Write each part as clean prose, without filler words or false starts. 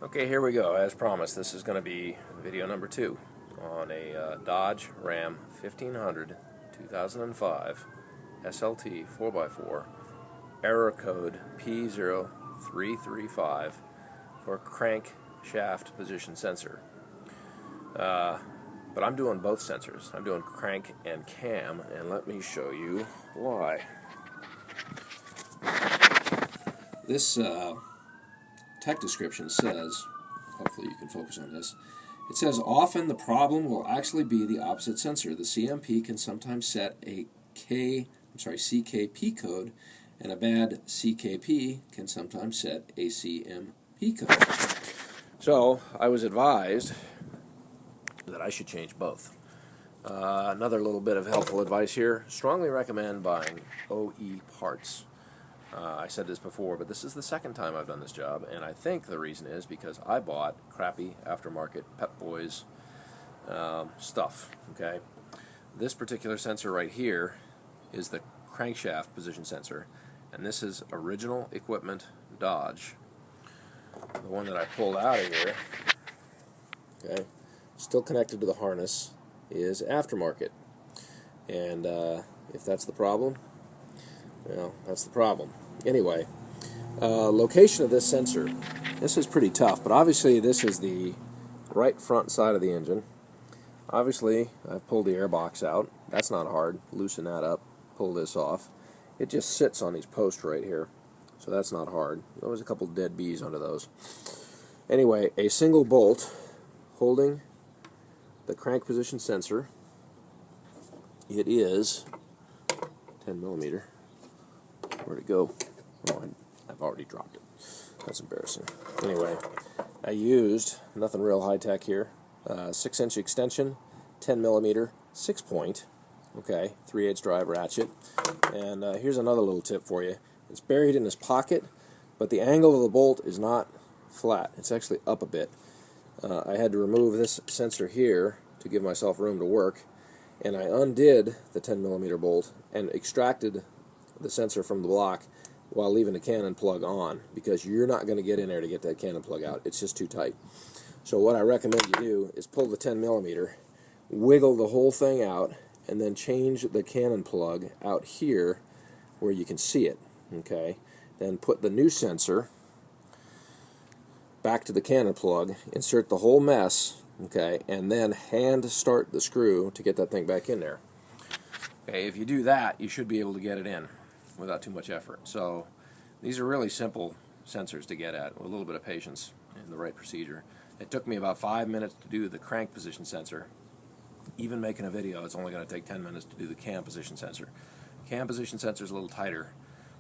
Okay, here we go. As promised, this is going to be video number 2 on a Dodge Ram 1500 2005 SLT 4x4 error code P0335 for crankshaft position sensor. But I'm doing both sensors. I'm doing crank and cam, and let me show you why. This tech description says, hopefully you can focus on this, it says often the problem will actually be the opposite sensor. The CMP can sometimes set a CKP code, and a bad CKP can sometimes set a CMP code. So I was advised that I should change both. Another little bit of helpful advice here: strongly recommend buying OE parts. I said this before, but this is the second time I've done this job, and I think the reason is because I bought crappy aftermarket Pep Boys stuff. Okay, this particular sensor right here is the crankshaft position sensor, and this is original equipment Dodge. The one that I pulled out of here, okay, still connected to the harness, is aftermarket, and if that's the problem, well, that's the problem. Anyway, location of this sensor. This is pretty tough, but obviously this is the right front side of the engine. Obviously, I've pulled the air box out. That's not hard. Loosen that up, pull this off. It just sits on these posts right here, so that's not hard. There was a couple dead bees under those. Anyway, a single bolt holding the crank position sensor. It is 10 millimeter. Where'd it go? Oh, I've already dropped it. That's embarrassing. Anyway, I used nothing real high tech here. 6-inch extension, 10 millimeter, 6-point. Okay, 3/8 drive ratchet. And here's another little tip for you. It's buried in this pocket, but the angle of the bolt is not flat. It's actually up a bit. I had to remove this sensor here to give myself room to work, and I undid the 10 millimeter bolt and extracted the sensor from the block while leaving the cannon plug on, because you're not going to get in there to get that cannon plug out. It's just too tight. So what I recommend you do is pull the 10 millimeter, wiggle the whole thing out, and then change the cannon plug out here where you can see it. Okay, then put the new sensor back to the cannon plug, insert the whole mess, okay, and then hand start the screw to get that thing back in there. Okay, if you do that, you should be able to get it in without too much effort. So these are really simple sensors to get at with a little bit of patience and the right procedure. It took me about 5 minutes to do the crank position sensor. Even making a video, it's only going to take 10 minutes to do the cam position sensor. Cam position sensor is a little tighter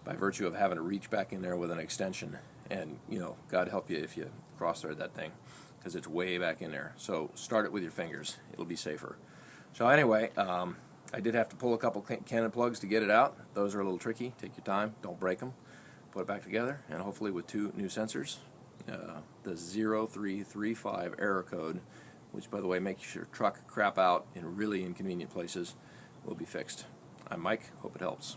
by virtue of having to reach back in there with an extension, and God help you if you cross-thread that thing, because it's way back in there. So start it with your fingers. It'll be safer. So anyway, I did have to pull a couple cannon plugs to get it out. Those are a little tricky. Take your time. Don't break them. Put it back together, and hopefully with 2 new sensors, the 0335 error code, which, by the way, makes your truck crap out in really inconvenient places, will be fixed. I'm Mike. Hope it helps.